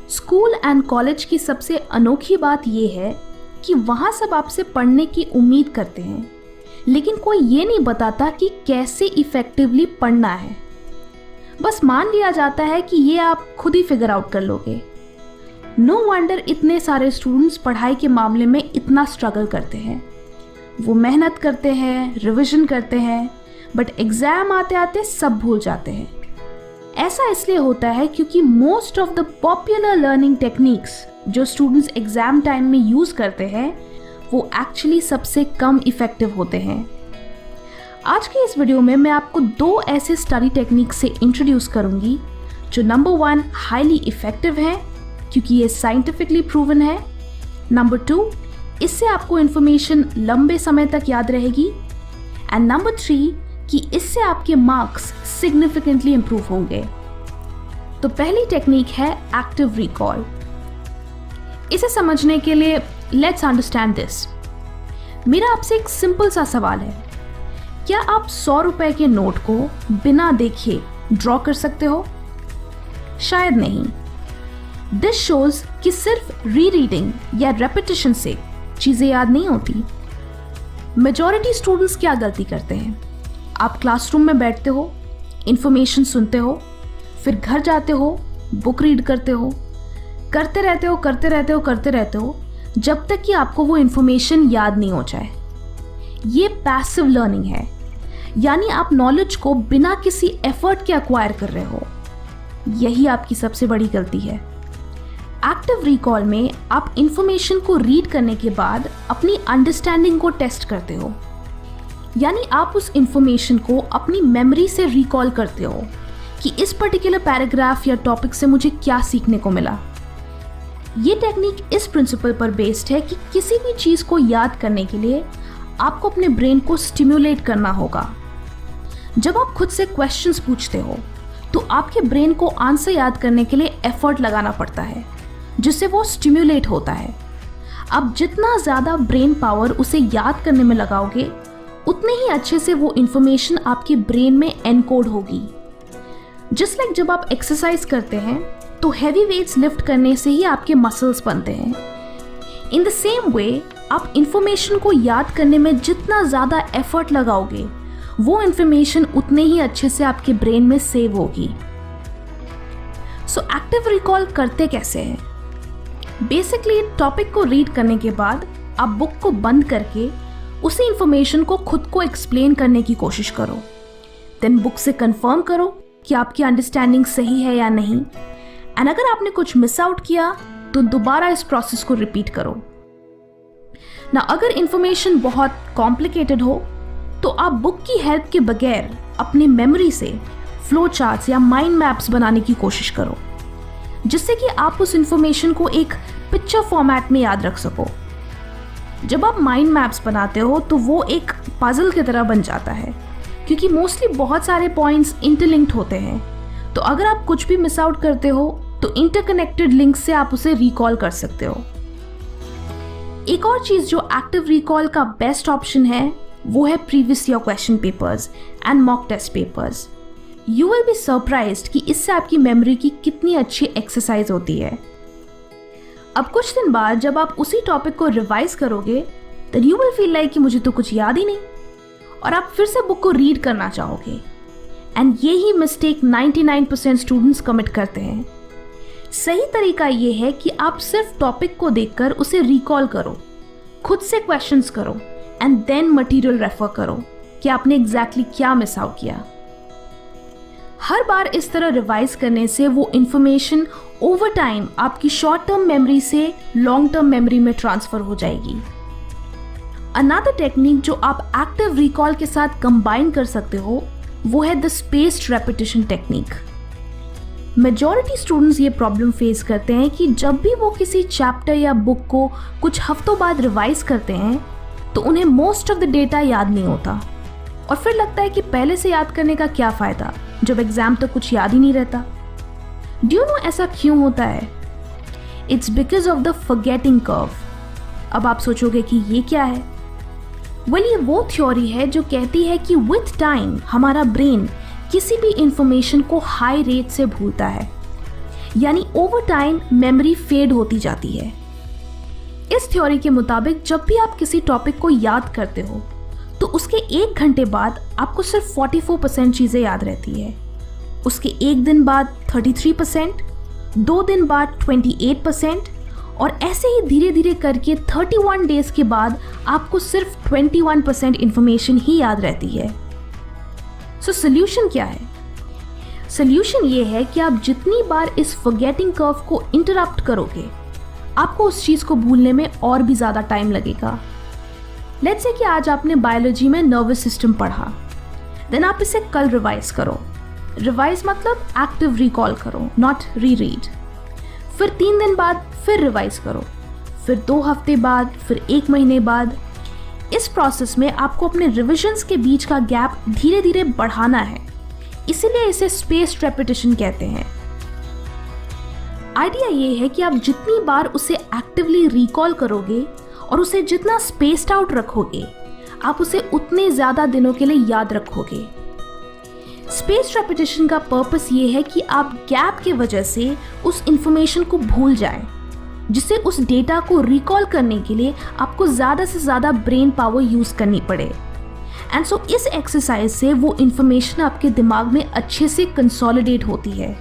School and college की सबसे अनोखी बात यह है कि वहाँ सब आपसे पढ़ने की उम्मीद करते हैं, लेकिन कोई ये नहीं बताता कि कैसे इफ़ेक्टिवली पढ़ना है। बस मान लिया जाता है कि ये आप खुद ही फिगर आउट कर लोगे। नो वंडर इतने सारे स्टूडेंट्स पढ़ाई के मामले में इतना स्ट्रगल करते हैं। वो मेहनत करते हैं, रिवीजन करते हैं, बट एग्ज़ाम आते आते सब भूल जाते हैं। ऐसा इसलिए होता है क्योंकि most of the popular learning techniques जो स्टूडेंट्स एग्ज़ाम टाइम में यूज़ करते हैं वो एक्चुअली सबसे कम इफ़ेक्टिव होते हैं। आज के इस वीडियो में मैं आपको 2 ऐसे स्टडी टेक्निक्स से इंट्रोड्यूस करूंगी जो नंबर 1 हाईली इफ़ेक्टिव है क्योंकि ये साइंटिफिकली प्रूवन है, नंबर 2 इससे आपको इन्फॉर्मेशन लंबे समय तक याद रहेगी, एंड नंबर 3 कि इससे आपके मार्क्स सिग्निफिकेंटली इंप्रूव होंगे। तो पहली टेक्निक है एक्टिव रिकॉल। इसे समझने के लिए लेट्स अंडरस्टैंड दिस। मेरा आपसे एक सिंपल सा सवाल है, क्या आप 100 रुपए के नोट को बिना देखे ड्रॉ कर सकते हो? शायद नहीं। दिस शोज कि सिर्फ रीडिंग या रेपिटेशन से चीजें याद नहीं होती। मेजॉरिटी स्टूडेंट्स क्या गलती करते हैं? आप क्लासरूम में बैठते हो, इंफॉर्मेशन सुनते हो, फिर घर जाते हो, बुक रीड करते हो, करते रहते हो जब तक कि आपको वो इंफॉर्मेशन याद नहीं हो जाए। ये पैसिव लर्निंग है, यानी आप नॉलेज को बिना किसी एफर्ट के एक्वायर कर रहे हो। यही आपकी सबसे बड़ी गलती है। एक्टिव रिकॉल में आप इंफॉर्मेशन को रीड करने के बाद अपनी अंडरस्टैंडिंग को टेस्ट करते हो, यानी आप उस इंफॉर्मेशन को अपनी मेमोरी से रिकॉल करते हो कि इस पर्टिकुलर पैराग्राफ या टॉपिक से मुझे क्या सीखने को मिला। ये टेक्निक इस प्रिंसिपल पर बेस्ड है कि किसी भी चीज़ को याद करने के लिए आपको अपने ब्रेन को स्टिम्युलेट करना होगा। जब आप खुद से क्वेश्चंस पूछते हो तो आपके ब्रेन को आंसर याद करने के लिए एफर्ट लगाना पड़ता है, जिससे वो स्टिम्युलेट होता है। अब जितना ज़्यादा ब्रेन पावर उसे याद करने में लगाओगे उतने ही अच्छे से वो इंफॉर्मेशन आपके ब्रेन में एनकोड होगी। जस्ट लाइक जब आप एक्सरसाइज करते हैं तो हैवी वेट्स लिफ्ट करने से ही आपके मसल्स बनते हैं। इन द सेम वे आप इंफॉर्मेशन को याद करने में जितना ज़्यादा एफर्ट लगाओगे वो इंफॉर्मेशन उतने ही अच्छे से आपके ब्रेन में सेव होगी। सो एक्टिव रिकॉल करते कैसे हैं? बेसिकली टॉपिक को रीड करने के बाद आप बुक को बंद करके उसी इंफॉर्मेशन को खुद को एक्सप्लेन करने की कोशिश करो। देन बुक से कंफर्म करो कि आपकी अंडरस्टैंडिंग सही है या नहीं, एंड अगर आपने कुछ मिस आउट किया तो दोबारा इस प्रोसेस को रिपीट करो ना। अगर इंफॉर्मेशन बहुत कॉम्प्लिकेटेड हो तो आप बुक की हेल्प के बगैर अपनी मेमोरी से फ्लो चार्ट्स या माइंड मैप्स बनाने की कोशिश करो, जिससे कि आप उस इंफॉर्मेशन को एक पिक्चर फॉर्मेट में याद रख सको। जब आप माइंड मैप्स बनाते हो तो वो एक पजल की तरह बन जाता है, क्योंकि मोस्टली बहुत सारे पॉइंट्स इंटरलिंक्ड होते हैं। तो अगर आप कुछ भी मिस आउट करते हो तो इंटरकनेक्टेड लिंक से आप उसे रिकॉल कर सकते हो। एक और चीज़ जो एक्टिव रिकॉल का बेस्ट ऑप्शन है वो है previous year question papers and mock test papers. You will be surprised कि इससे आपकी मेमोरी की कितनी अच्छी एक्सरसाइज होती है। अब कुछ दिन बाद जब आप उसी टॉपिक को रिवाइज करोगे तो यू विल फील लाइक कि मुझे तो कुछ याद ही नहीं, और आप फिर से बुक को रीड करना चाहोगे। एंड यही मिस्टेक 99% स्टूडेंट्स कमिट करते हैं। सही तरीका ये है कि आप सिर्फ टॉपिक को देखकर उसे रिकॉल करो, खुद से क्वेश्चंस करो, एंड देन मटेरियल रेफर करो कि आपने एग्जैक्टली क्या मिस आउट किया। हर बार इस तरह रिवाइज करने से वो इंफॉर्मेशन ओवर टाइम आपकी शॉर्ट टर्म मेमोरी से लॉन्ग टर्म मेमोरी में ट्रांसफर हो जाएगी। अनदर टेक्निक जो आप एक्टिव रिकॉल के साथ कंबाइन कर सकते हो वो है the spaced repetition technique. Majority students ये प्रॉब्लम फेस करते हैं कि जब भी वो किसी चैप्टर या बुक को कुछ हफ्तों बाद रिवाइज करते हैं तो उन्हें मोस्ट ऑफ द डेटा याद नहीं होता, और फिर लगता है कि पहले से याद करने का क्या फ़ायदा जब एग्ज़ाम तक कुछ याद ही नहीं रहता। डू यू नो ऐसा क्यों होता है? It's because of the forgetting curve. अब आप सोचोगे कि ये क्या है? वेल, ये वो थ्योरी है जो कहती है कि विथ टाइम हमारा ब्रेन किसी भी इंफॉर्मेशन को हाई रेट से भूलता है। यानी ओवर टाइम मेमोरी फेड होती जाती है। इस थ्योरी के मुताबिक जब भी आप किसी टॉपिक को याद करते हो तो उसके 1 घंटे बाद आपको सिर्फ 44% चीज़ें याद रहती है, उसके 1 दिन बाद 33%, 2 दिन बाद 28% और ऐसे ही धीरे धीरे करके 31 डेज के बाद आपको सिर्फ 21% इंफॉर्मेशन ही याद रहती है। सो सोल्यूशन क्या है? सोल्यूशन ये है कि आप जितनी बार इस फॉरगेटिंग कर्व को इंटरप्ट करोगे आपको उस चीज़ को भूलने में और भी ज़्यादा टाइम लगेगा। लेट्स से कि आज आपने बायोलॉजी में नर्वस सिस्टम पढ़ा, देन आप इसे कल रिवाइज करो। रिवाइज मतलब एक्टिव रिकॉल करो, नॉट रीरीड। फिर 3 दिन बाद फिर रिवाइज करो, फिर 2 हफ्ते बाद, फिर 1 महीने बाद। इस प्रोसेस में आपको अपने रिविजन्स के बीच का गैप धीरे धीरे बढ़ाना है, इसीलिए इसे स्पेस्ड रेपिटेशन कहते हैं। आइडिया ये है कि आप जितनी बार उसे एक्टिवली रिकॉल करोगे और उसे जितना स्पेस्ड आउट रखोगे आप उसे उतने ज़्यादा दिनों के लिए याद रखोगे। स्पेस्ड रेपिटेशन का पर्पस ये है कि आप गैप के वजह से उस इंफॉर्मेशन को भूल जाएं, जिससे उस डेटा को रिकॉल करने के लिए आपको ज़्यादा से ज़्यादा ब्रेन पावर यूज़ करनी पड़े। एंड सो इस एक्सरसाइज से वो इंफॉर्मेशन आपके दिमाग में अच्छे से कंसोलिडेट होती है।